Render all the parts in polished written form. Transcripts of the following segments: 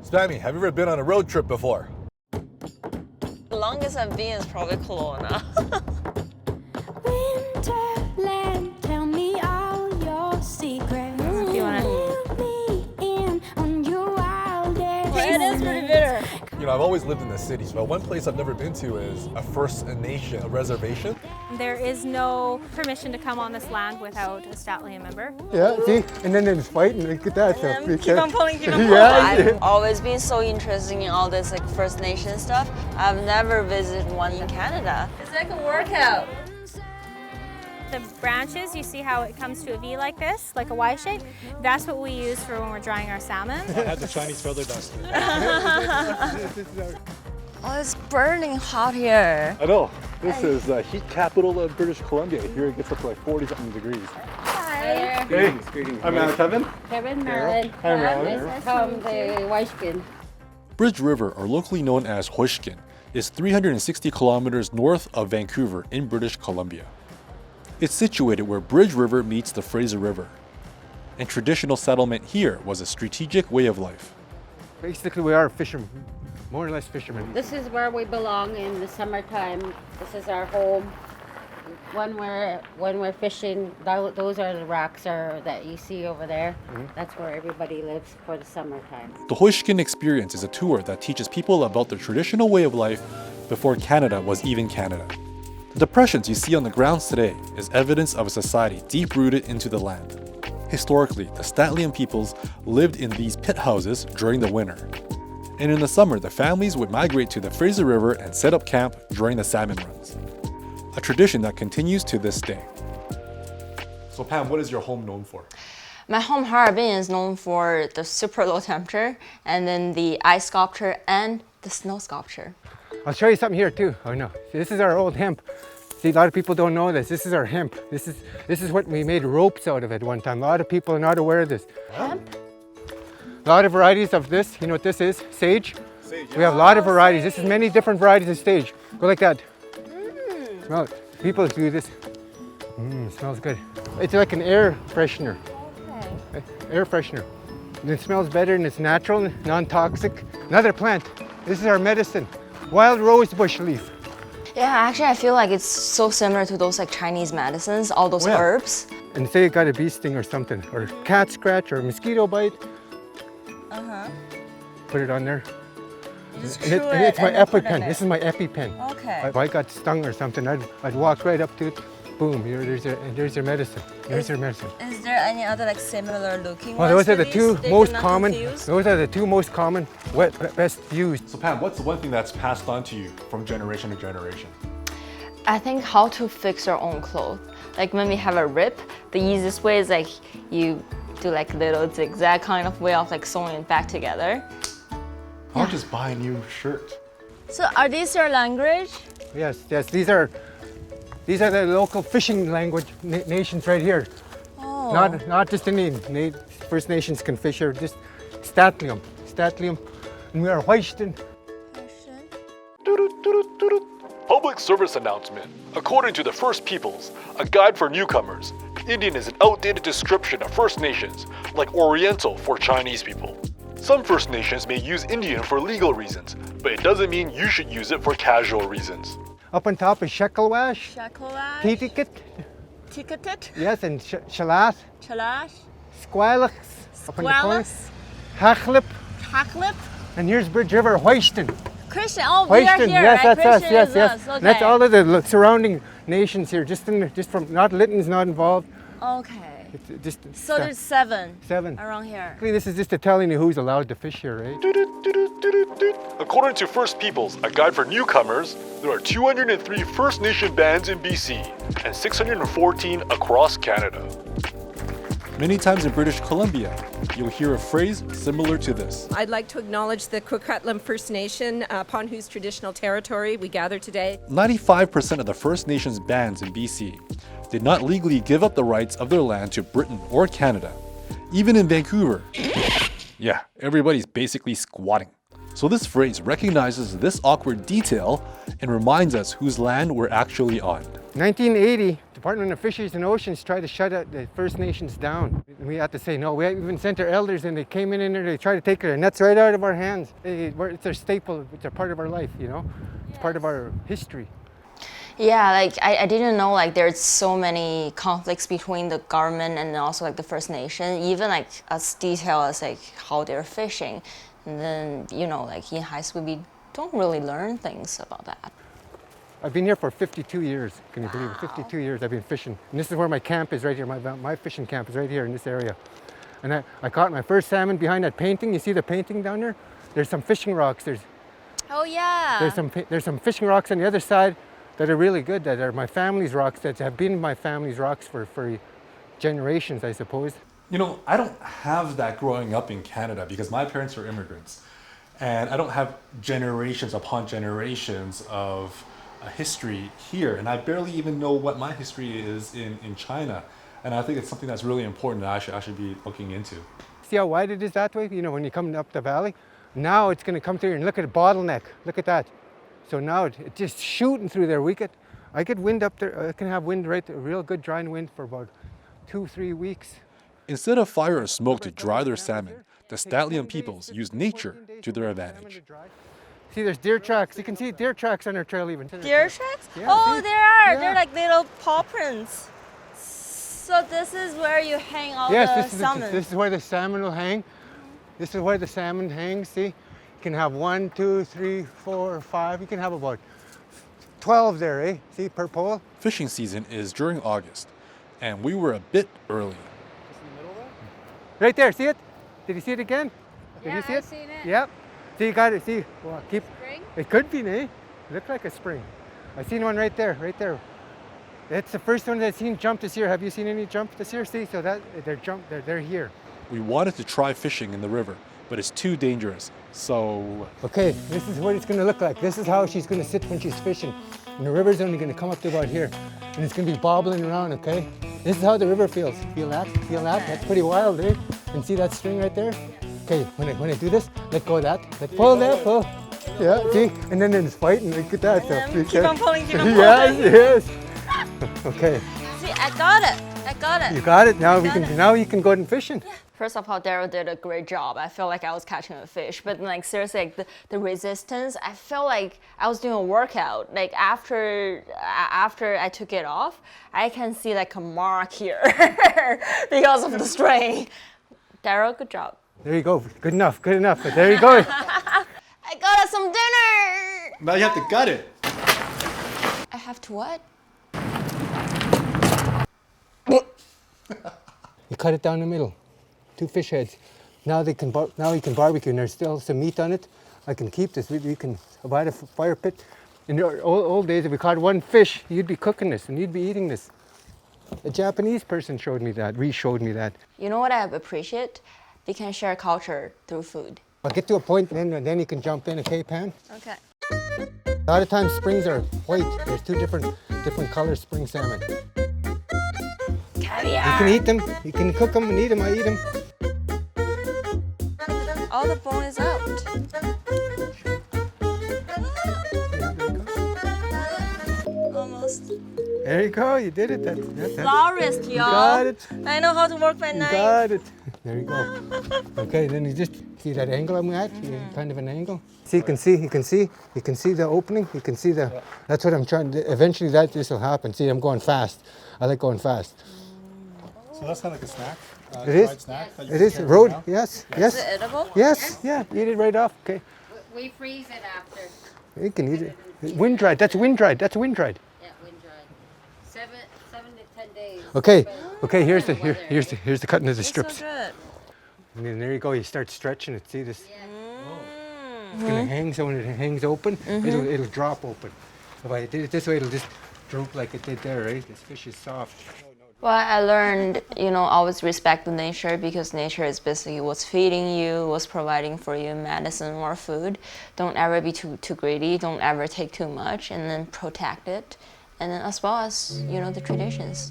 Spammy, have you ever been on a road trip before? The longest I've been is probably Kelowna. Winterland, tell me all your secrets. If you wanna. Fill me in on your wildest It is pretty bitter. You know, I've always lived in the cities, but one place I've never been to is a First Nation reservation. There is no permission to come on this land without a Statlian member. Yeah, see? And then there's fighting, look at that. Keep on pulling, keep on pulling. I've always been so interested in all this like First Nation stuff. I've never visited one in Canada. It's like a workout. The branches, you see how it comes to a V like this, like a Y shape? That's what we use for when we're drying our salmon. I had the Chinese feather duster. Oh, it's burning hot here. I know. This is the heat capital of British Columbia. Here it gets up to like 40-something degrees. Hi. Greetings. I'm Kevin. Kevin, Marilyn. Hi, Marilyn. This is Tom, the Xwisten. Bridge River, or locally known as Xwisten, is 360 kilometers north of Vancouver in British Columbia. It's situated where Bridge River meets the Fraser River. And traditional settlement here was a strategic way of life. Basically, we are fishermen, more or less fishermen. This is where we belong in the summertime. This is our home. When we're fishing, those are the rocks that you see over there. That's where everybody lives for the summertime. The Xwisten Experience is a tour that teaches people about their traditional way of life before Canada was even Canada. The depressions you see on the grounds today is evidence of a society deep-rooted into the land. Historically, the Statlian peoples lived in these pit houses during the winter. And in the summer, the families would migrate to the Fraser River and set up camp during the salmon runs. A tradition that continues to this day. So Pam, what is your home known for? My home Harbin is known for the super low temperature and then the ice sculpture and the snow sculpture. I'll show you something here too. Oh no, see, this is our old hemp. See, a lot of people don't know this. This is our hemp. This is what we made ropes out of at one time. A lot of people are not aware of this. Hemp? A lot of varieties of this. You know what this is? Sage. We have a lot of varieties. This is many different varieties of sage. Go like that. Smell it. People do this. Smells good. It's like an air freshener. Okay. Air freshener. And it smells better and it's natural, non-toxic. Another plant. This is our medicine. Wild rose bush leaf. Yeah, actually I feel like it's so similar to those like Chinese medicines, all those herbs. And say you got a bee sting or something, or cat scratch or mosquito bite. Put it on there. Just And it's my EpiPen. This is my EpiPen. Okay. If I got stung or something, I'd walk right up to it. Boom, there's your medicine. There's your medicine. Is there any other like similar looking Well, ones those are to the these? two They most do not common. confuse? Those are the two most common, best used. So Pam, what's the one thing that's passed on to you from generation to generation? I think how to fix your own clothes. Like when we have a rip, the easiest way is like you do like little zigzag kind of way of like sewing it back together. I'll just buy a new shirt. So are these your language? Yes, these are the local fishing language nations right here. Oh. Not just Indian. First Nations can fish here. Just Statlium, and we are Xwisten. Public service announcement. According to the First Peoples, a guide for newcomers, Indian is an outdated description of First Nations, like Oriental for Chinese people. Some First Nations may use Indian for legal reasons, but it doesn't mean you should use it for casual reasons. Up on top is Shekelwash, Shakolash, Titikit, Tikatit, yes, and Shalat, Chalash, Squalax, up in the corner, Squalus, Hachlip, Haklip, and here's Bridge River, Xwisten. Christian. Oh, we are Xwisten, here, yes, right? that's us, Christian yes, is yes. us. Okay. That's all of the surrounding nations here, just from, not Lytton's not involved. Okay. It's just So there's seven seven. around here. Basically, this is just to telling you who's allowed to fish here, right? According to First Peoples, a guide for newcomers, there are 203 First Nation bands in BC and 614 across Canada. Many times in British Columbia, you'll hear a phrase similar to this. I'd like to acknowledge the Coquitlam First Nation, upon whose traditional territory we gather today. 95% of the First Nations bands in BC did not legally give up the rights of their land to Britain or Canada. Even in Vancouver, yeah, everybody's basically squatting. So this phrase recognizes this awkward detail and reminds us whose land we're actually on. 1980, Department of Fisheries and Oceans tried to shut the First Nations down. We had to say no. We even sent our elders and they came in there, they tried to take their nets right out of our hands. It's their staple, it's a part of our life, you know? It's part of our history. Yeah, like I didn't know like there's so many conflicts between the government and also like the First Nation, even like as detailed as like how they're fishing. And then, you know, like in high school, we don't really learn things about that. I've been here for 52 years. Can you believe it? 52 years I've been fishing. And this is where my camp is right here. My fishing camp is right here in this area. And I caught my first salmon behind that painting. You see the painting down there? There's some fishing rocks. Oh yeah. There's some fishing rocks on the other side that are really good, that are my family's rocks, that have been my family's rocks for generations, I suppose. You know, I don't have that growing up in Canada because my parents were immigrants. And I don't have generations upon generations of a history here. And I barely even know what my history is in China. And I think it's something that's really important that I should be looking into. See how wide it is that way? You know, when you come up the valley? Now it's going to come through and look at the bottleneck. Look at that. So now it's just shooting through there. I get wind up there. I can have wind right there, a real good drying wind for about 2-3 weeks. Instead of fire or smoke to dry their salmon, the Statlian peoples use nature to their advantage. See, there's deer tracks. You can see deer tracks on our trail even. Deer tracks? Yeah, oh, see? there are. Yeah. They're like little paw prints. So this is where you hang all yes, the salmon. This is where the salmon will hang. This is where the salmon hangs, see? You can have 1, 2, 3, 4, 5. You can have about 12 there, eh? See, per pole. Fishing season is during August, and we were a bit early. Right there, see it? Did you see it again? Did Yeah, you see I've it? seen it. Yep. See, you got it, see? Well, keep. Spring? It could be, eh? Look like a spring. I seen one right there, right there. It's the first one that I've seen jump this year. Have you seen any jump this year? See, so that they're here. We wanted to try fishing in the river, but it's too dangerous, so... Okay, this is what it's gonna look like. This is how she's gonna sit when she's fishing. And the river's only gonna come up to about here. And it's gonna be bobbling around, okay? This is how the river feels. Feel that? Feel that? That's pretty wild, eh? And see that string right there? Okay, when I do this, let go of that. Pull that, pull. Yeah, see? And then it's fighting, look at that. So, Keep on pulling, keep on pulling. Yes, yes. Okay. See, I got it. I got it. You got it. Now you can go out and fishing. First of all, Daryl did a great job. I feel like I was catching a fish, but like seriously, like the resistance, I felt like I was doing a workout. Like after I took it off, I can see like a mark here because of the strain. Daryl, good job. There you go. Good enough. Good enough. But there you go. I got us some dinner. Now you have to gut it. I have to what? You cut it down the middle. 2 fish heads. Now you can barbecue, and there's still some meat on it. I can keep this. We can buy a fire pit. In the old days, if we caught 1 fish, you'd be cooking this and you'd be eating this. A Japanese person showed me that. Showed me that. You know what I appreciate? We can share culture through food. I'll get to a point, and then you can jump in, okay, Pam? Okay. A lot of times springs are white. There's 2 different color spring salmon. Caviar. You can eat them. You can cook them and eat them. I eat them. All the bone is out. Almost. There you go. You did it. That's Florist, y'all. You got it. I know how to work my You knife. got it. There you go. Okay, then you just see that angle I'm at. Kind of an angle. See, you can see the opening. You can see the. That's what I'm trying to. Eventually, this will happen. See, I'm going fast. I like going fast. So that's kind of like a snack? It is. Snack that you It can is. carry Road. around? Yes. Is Yes. it edible? Yes. Yeah. Eat it right off. Okay. We freeze it after. You can eat it. Wind dried. That's wind dried. That's wind dried. Yeah, wind dried. 7 to 10 days. Okay. Depends Okay. Here's on weather. the cutting of the It's strips. so good. And then there you go. You start stretching it. See this? It's gonna hang. So when it hangs open, it'll drop open. If I did it this way, it'll just droop like it did there, right? This fish is soft. Well, I learned, always respect the nature because nature is basically what's feeding you, what's providing for you medicine or food. Don't ever be too greedy. Don't ever take too much, and then protect it. And then as well as, the traditions.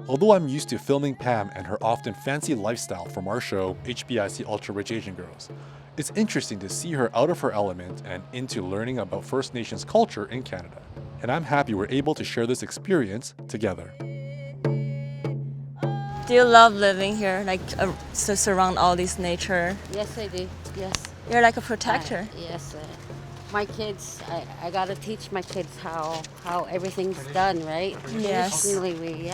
Although I'm used to filming Pam and her often fancy lifestyle from our show, HBIC Ultra Rich Asian Girls, it's interesting to see her out of her element and into learning about First Nations culture in Canada. And I'm happy we're able to share this experience together. Do you love living here, like to surround all this nature? Yes, I do. Yes. You're like a protector. Yes. My kids, I gotta teach my kids how everything's done, right? Yes. Traditionally,